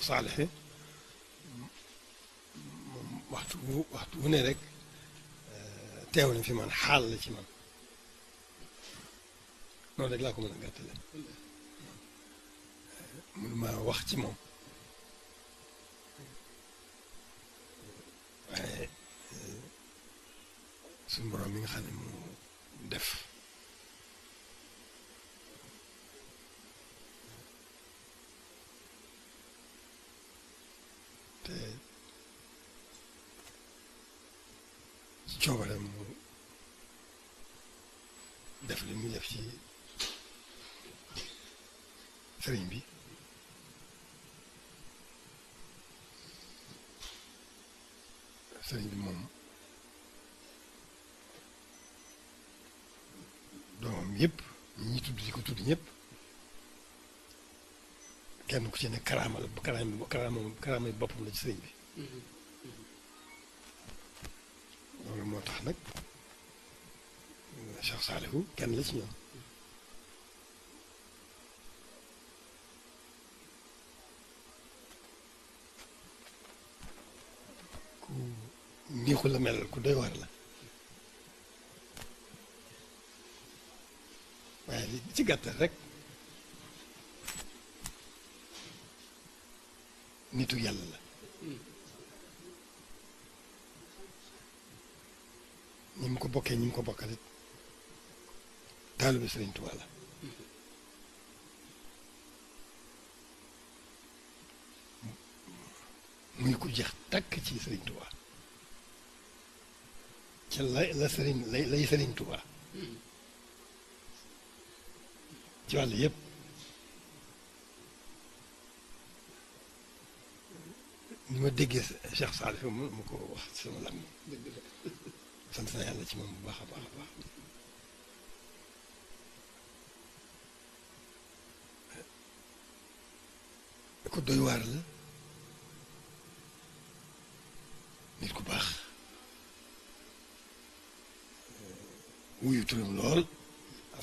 Cheikh Salih waxtu wu ne rek teew na fi man xaal la ci man noonu rek laa ko mën a gàttale mun maa wax ci moom waaye suñu borom mi nga xam ne mu def te coobareem mu def li muy def ci sëriñ bi sëriñ bi moom doomam yëpp ñi tudd di ko tudd ñëpp kenn ku ci ne karaama boppam la ci sëriñ bi loolu moo tax nag Cheikh Saliou kenn la ci ñoom ku niixu la mel ku doy war la waaye li ci gàttal rek nitu yàlla la ñi mu ko bokkee ñi mu ko bokkalit taalibe Sëriñ Tuubaa la muy ku jeex tàkk ci Sëriñ Tuubaa ca lay Sëriñ Tuubaa ci wàll yëpp ni ma déggee Cheikh Salih mu ko wax ci sama lam sant na yàlla ci moom bu baax a baax a baax ko doy waar la nit ku baax wuyu turam lool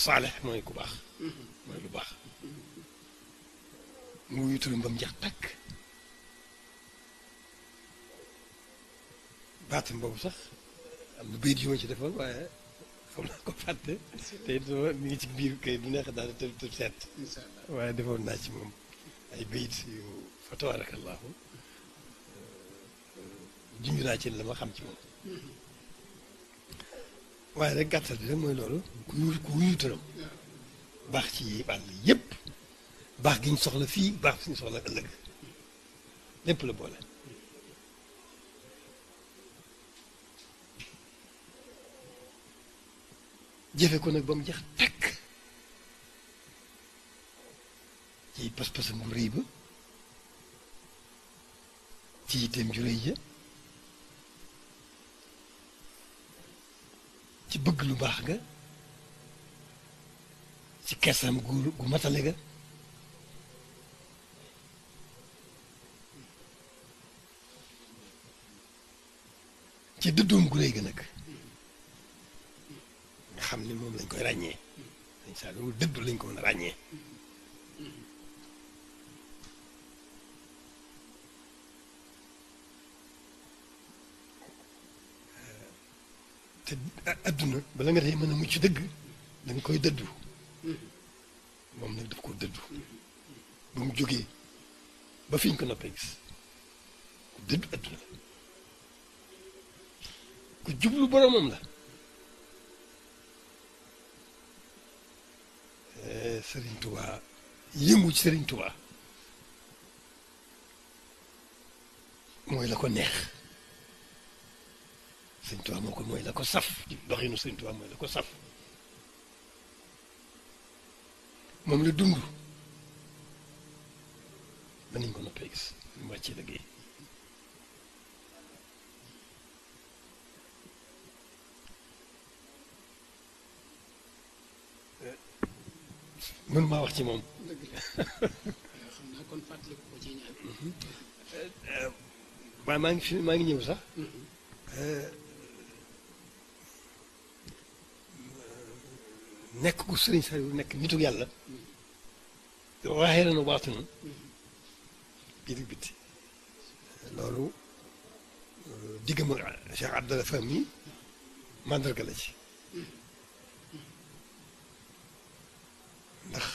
Salih mooy ku baax mooy lu baax mu wuyu turam ba mu jeex tàkk baatam boobu sax am na bayit yu ma ci defoon waaye xam naa ko fàtte te it mi ngi ci biir kay du neex daal te seet waaye defoon naa ci moom ay bayit yu fa tabaarakallaahu junj naa ci la ma xam ci moom waaye rek gàttal bi rek mooy loolu ku wuyu turam baax ci wàll yëpp baax gi ñu soxla fii baax gi ñu soxla ëllëg lépp la boole jëfe ko nag ba mu jeex takk ci pas-pasam bu rëy ba ci yitteem ju rëy ja ci bëgg lu baax ga ci kersam gu matale ga ci dëddoom gu rëy ga nag nga xam ni moom lañ koy ràññee dañ saa loolu dëddu lañ ko mën a ràññee te adduna bala nga dee mën a mucc dëgg da nga koy dëddu moom nag daf ko dëddu ba mu jógee ba fi ñu ko noppee gis ku dëddu adduna la ku jublu boromam la Sëriñ Tuubaa yëngu ci Sëriñ Tuubaa mooy la ko neex Sëriñ Tuubaa moo ko mooy la ko saf doxinu Sëriñ Tuubaa mooy la ko saf moom la dund ba nañ ko noppee gis mu wàccee liggéey mën maa wax ci moom xam naa kon fàttaliku ko ci ñaan waaye maa ngi ñëw sax nekk ku Sëriñ Saliou nekk nitu yàlla waaye na waatu na biir ak bitti loolu diggam ak Cheikh Abdallah Fahmi mandarga la ci ndax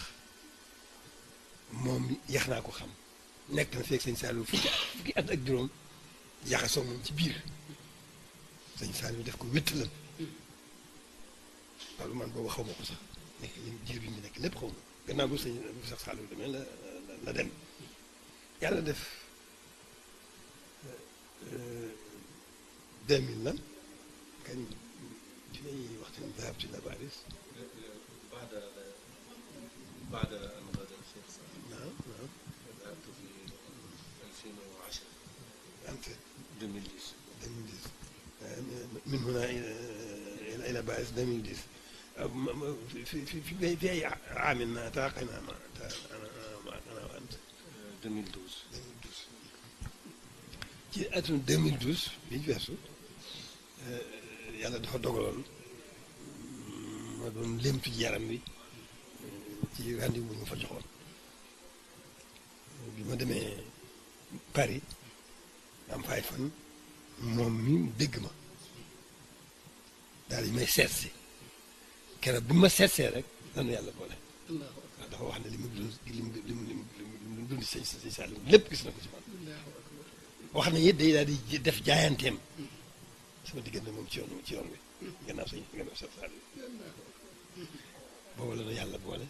moom yax naa ko xam nekk na feeg sëñ Saliou fukki at ak juróom jaxasoo moom ci biir sëñ Saliou def ko wéttalam loolu man boobu xaw ma ko sax nekk li jiir bi ñu nekk lépp xaw ma gannaaw bu sëñ Cheikh Saliou demee la dem yàlla def 2000 la kañ ci lañuy waxtaan dahabtu ila Paris بعد أن غادر الشيخ صالح. نعم ذهبت في 2010 أنت 2010 من هنا إلى باريس 2010 في أي عام تلاقينا أنا وأنت 2012 ci atum 2012 bi ñu weesu yàlla dafa dogaloon ma doon lémtu yaram wi ci rendez-vous ñu fa joxoon bi ma demee Paris am fay fan moom mi dégg ma daal di may seet si keroog bi ma seetsee rek lanu yàlla boole ndax dafa wax ne li mu dund sëñ Saliou lépp gis na ko ci man wax na it day daal di def jaayanteem sama diggante moom ci yoon wi gannaaw sëñ Saliou boobu la nu yàlla boole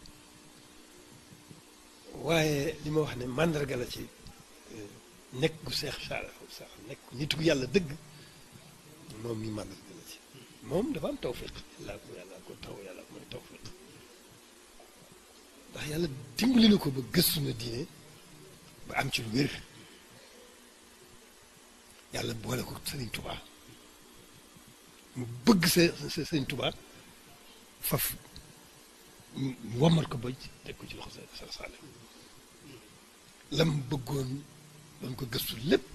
waaye li ma wax ne màndarga la ci nekk gu Seex Saliou nekk nit ku yàlla dëgg moom mi màndarga la ci moom dafa am tawfiq yàlla ko mooy tawfiq ndax yàlla dimbali na ko ba gëstu na diine ba am ci lu wér yàlla boole ko Sëriñ Tuubaa mu bëgg Sëriñ Tuubaa faf womal ko ba teg ko ci loxo Seex Saliou lam bëggoon doon ko gëstu lépp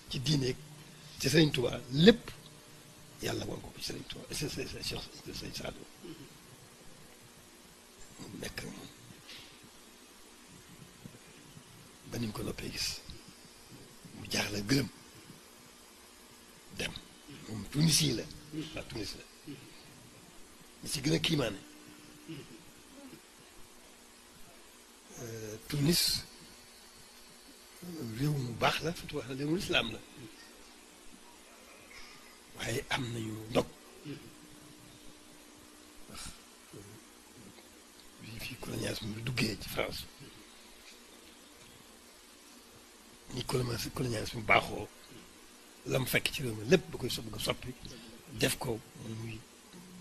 ci diineeg ci Sëriñ Tuubaa lépp yàlla woon ko ci Sëriñ Tuubaa Sëriñ Saliou mu nekk ak moom ba ni mu ko noppee gis mu jaaxle gërëm dem moom Tunis yi la waa Tunis la ñi ci gën a kiimaane Tunis réew mu baax la surtout wax na réewum islaam la waaye am nañu ndog ndax fii colonialisme bi duggee ci France ni colonialisme bi baaxoo la mu fekk ci réew mi lépp da koy bëgg a soppi def ko muy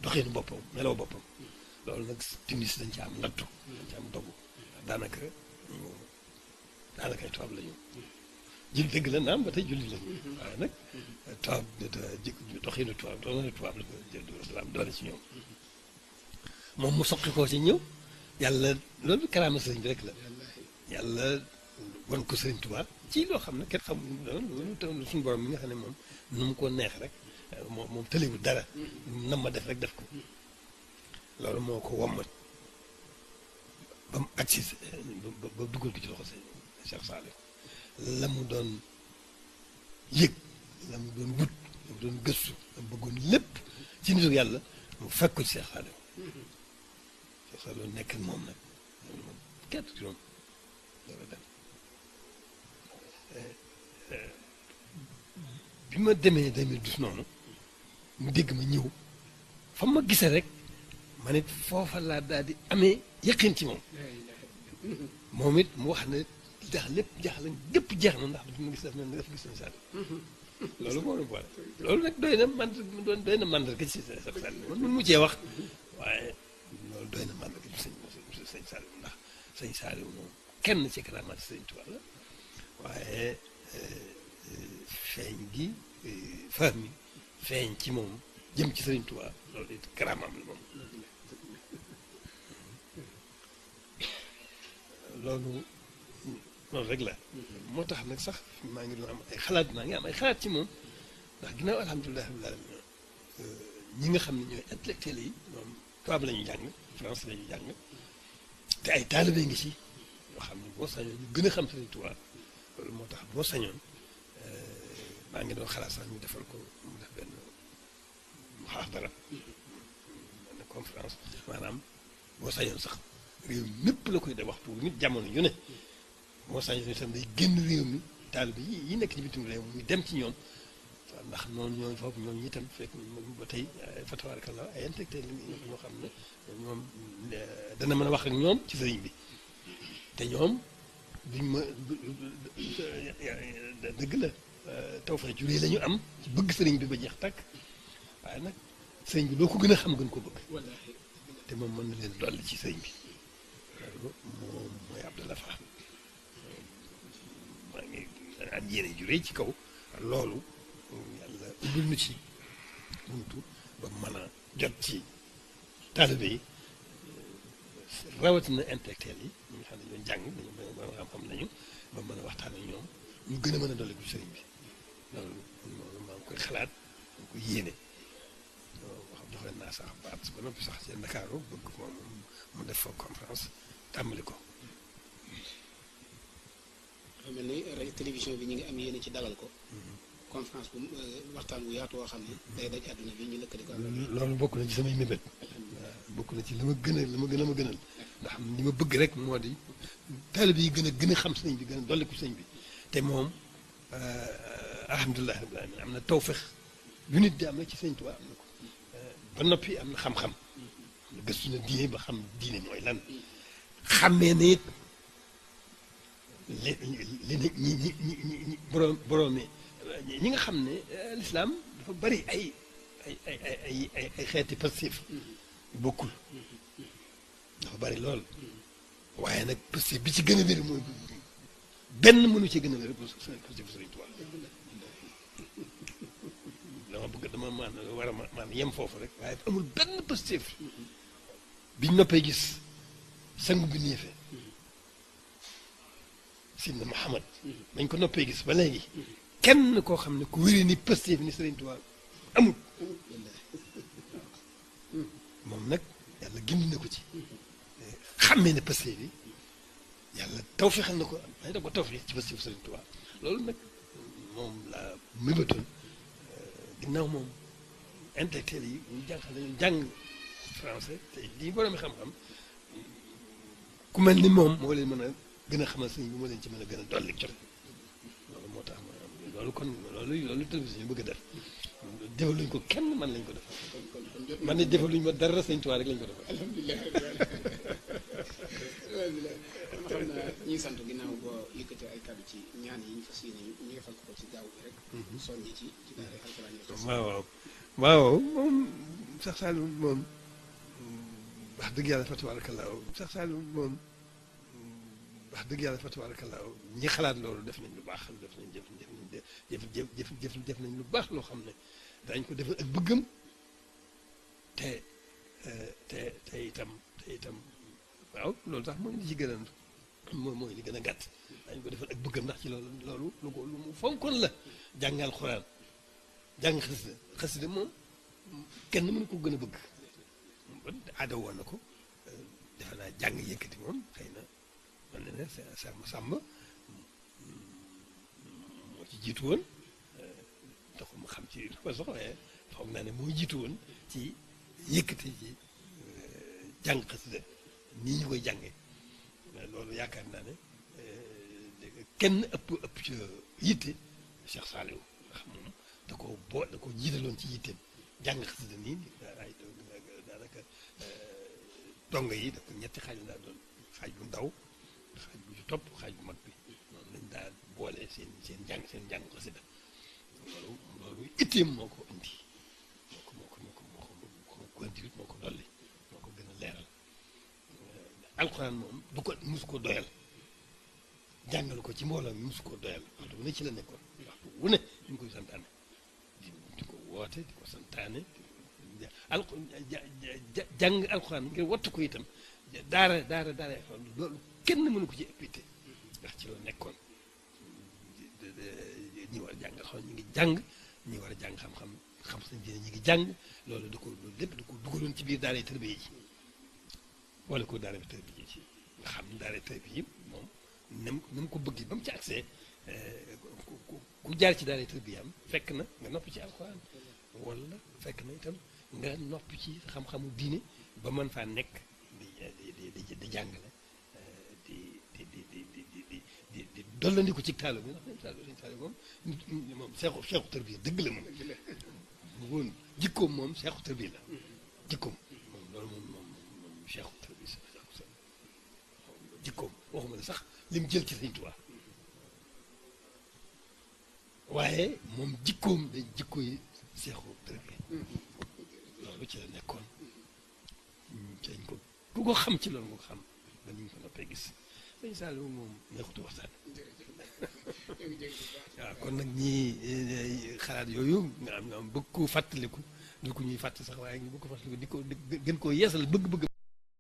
doxinu boppam meloo boppam loolu nag Tunis dañ ci am nattu dañ ci am dogu daanaka ay tubaab la ñu jul dëgg la naam ba tey jullit lañu waaye nag tubaab doxinu tubaab la ko islam doole ci ñoom moom mu soqi koo ci ñëw yàlla loolu karaama sëriñ bi rek la yàlla wan ko Sëriñ Tuubaa ci loo xam ne kenn xamul suñu borom mi nga xam ne moom nu mu ko neex rek moom tëliwul dara nam ma def rek def ko loolu moo ko wommat ba mu agsi ba duggal ko ci loxo Cheikh Saliou la mu doon yëg la mu doon wut la mu doon gëstu la mu bëggoon lépp ci nitu yàlla mu fekk ko ci Cheikh Saliou Cheikh Saliou nekk ak moom nag loolu moom kenn juróom loolu dem bi ma demee 2012 noonu mu dégg ma ñëw fa ma gisee rek ma ne foofa laa daal di amee yëqin ci moom moom it mu wax ne ndax lépp jaaxle gépp jeex na ndax dafa ma gis dafa gis Sëriñ Saliou loolu moo doon boole loolu nag doy na màndarga ci Sëriñ Saliou man mun mu cee wax waaye loolu doy na màndarga ci Sëriñ Saliou ndax Sëriñ Saliou moom kenn ci karaamaati Sëriñ Tuubaa la waaye feeñ gi fahmi feeñ ci moom jëm ci Sëriñ Tuubaa loolu it karaamaam la moom loolu rek la moo tax nag sax maa ngi doon am ay xalaat ci moom ndax ginnaaw alhamdulilah rabbil alamin ñi nga xam ne ñooy intellectuel yi moom tubaab la ñu jàng France la ñu jàng te ay taalibe ngi ci yoo xam ne boo sañoon ñu gën a xam Sëriñ Tuubaa loolu moo tax boo sañoon maa ngi doon xalaat sax ñu defal ko mu def benn muhaadara benn conférence maanaam boo sañoon sax réew mépp la koy def waxtu nit jamono yu ne boo sañoon itam day génn réew mi taalibe yi nekk ci bitim réew muy dem ci ñoom ndax noonu ñooñu foofu ñooñu itam fekk ba tey fa tabarakallah ay intellectuel ñoo xam ne ñoom dana mën a wax ak ñoom ci sëriñ bi te ñoom duñ ma dëgg la tawfeex ju rëy la ñu am ci bëgg sëriñ bi ba jeex tàkk waaye nag sëriñ bi loo ko gën a xam gën ko bëgg te moom mën na leen dolli ci sëriñ bi loolu moom mooy Abdallah Fall maa ngi am yéene ju rëy ci kaw loolu yàlla ubbil nu ci buntu ba mën a jot ci taalibe yi rawatina intellectuel yi ñi nga xam ne ñoo jàng dañu ba xam-xam nañu ba mën a waxtaan ak ñoom ñu gën a mën a dolli ko sëriñ bi loolu maa ngi koy xalaat maa ngi koy yéene wax joxe naa sax baat ba noppi sax ci Ndakaaru bëgg moom mu def fa conférence tàmbali ko. dafa mel ni rajo télévision bi ñu ngi am yéene ci dalal ko. conférence bu waxtaan bu yaatu woo xam ne day daj àdduna bi ñu lëkkale ko. loolu bokk na ci samay mébét. bokk na ci la ma gënal ndax li ma bëgg rek moo di taalibe yi gën a xam sëñ bi gën a dolli ko sëñ bi te moom alhamdulilah rabbil alamin am na tawfeex yu nit di am na ci sëñ Tuubaa am na ko ba noppi am na xam-xam gëstu na diine ba xam diine mooy lan xàmmee na it ñi borom ñi nga xam ne lislaam dafa bari ay xeeti passif bokkul dafa bari lool waaye nag passif bi ci gën a wér mooy benn mënu ci gën a wér passif Sëriñ Tuubaa dama bëgg dama war a maan yem foofu rek waaye amul benn passif biñ noppee gis sangu bi neefee Sidna Muhammad bañ ko noppee gis ba léegi kenn koo xam ne ku wéree ni passif ni Sëriñ Tuubaa amul moom nag yàlla gindi na ko ci xàmmee ne passif bi yàlla tawfeexal na ko may da ko tawfeex ci passif Sëriñ Tuubaa loolu nag moom laa mébatoon ginnaaw moom intellectuel yi ñu jàng français te lii borom xam-xam ku mel ni moom moo leen mën a gën a xamal sëñ bi moo leen ci mën a gën a dolli jot loolu moo tax loolu kon loolu télévision bëgg a def defaluñ ko kenn man lañ ko def man ne defaluñ ma dara sëñ Tuubaa rek lañ ko def alhamdulilah alhamdulilah xam naa ñuy sant ginnaaw boo yëkkatee ay kàddu ci ñaan yi ñu fas yéene ñu defal ko ci gaaw bi rek soññi ci daara alxuraan yi waaw moom sax Saalum moom wax dëgg yàlla fa tabaarakallaahu sax Saalum moom wax dëgg yàlla fa tabaarakallaahu ñi xalaat loolu def nañ lu baax def nañ lu baax loo xam ne dañ ko defal ak bëggam te itam waaw loolu tax mooy li ci gën a mooy li gën a gàtt dañ ko defal ak bëggam ndax ci loolu lu mu fonkoon la jàngal xuraan jàng xasida moom kenn mënu ko gën a bëgg aada woon na ko defe naa jàng yëkkati moom xëy na man ne sàmm moo ci jiitu woon taxul mu xam ci fa sox waaye foog naa ne moo jiitu woon ci yëkkati ci jàng xasida nii ñu koy jànge loolu yaakaar naa ne kenn ëpp ci yitte Cheikh Saliou ndax moom da ko jiitaloon ci yitteem jàng xasida nii ay daanaka dongo yi da ko ñetti xaaj la doon xaaj bu ndaw xaaj bu ci topp xaaj bu mag bi noonu lañ daal boole seen jàng xasida loolu itteem moo ko indi moo ko dolli moo ko gën a leeral alxuraan moom du ko mus ko doyal jàngal ko ci mbooloo mi mus ko doyal waxtu wu ne ci la nekkoon waxtu wu ne ñu ngi koy santaane di ko woote di ko santaane jàng alxuraan ngir wattu ko itam daara loolu kenn mënu ko ci ëppite ndax ci la nekkoon ñi war a jàng alxuraan ñu ngi jàng ñi war a jàng xam seen diine ñi ngi jàng loolu loolu lépp da ko dugaloon ci biir daara tarbiya ji wala ko daara bi tarbiya ji nga xam ne daara tarbiya yi moom na mu ko bëggee ba mu ci accès ku jaar ci daara tarbiyaam fekk na nga noppi ci alxuraan wala fekk na itam nga noppi ci xam-xamu diine ba mën faa nekk di jàngale di dollandiku ci taalo bi ndax sëñ taalo moom seexu tarbiya dëgg la moom woon jikkoom moom seexu tarbiya la jikkoom moom loolu moom seexu tarbiya jikkoom waxuma ne sax lim jël ci sëñ Tuubaa waaye moom jikkoom dañ jikko yi seexu tarbiya loolu ci la nekkoon dañ ko ku ko xam ci loolu nga ko xam ba ñu ko noppee gis sëñ Saliou moom neexutu waxtaan waaw kon nag ñii xalaat yooyu nga am bëgg koo fàttaliku du ko ñuy fàtt sax waaye ñu bëgg ko fàttaliku di ko gën koo yeesal bëgg-bëgg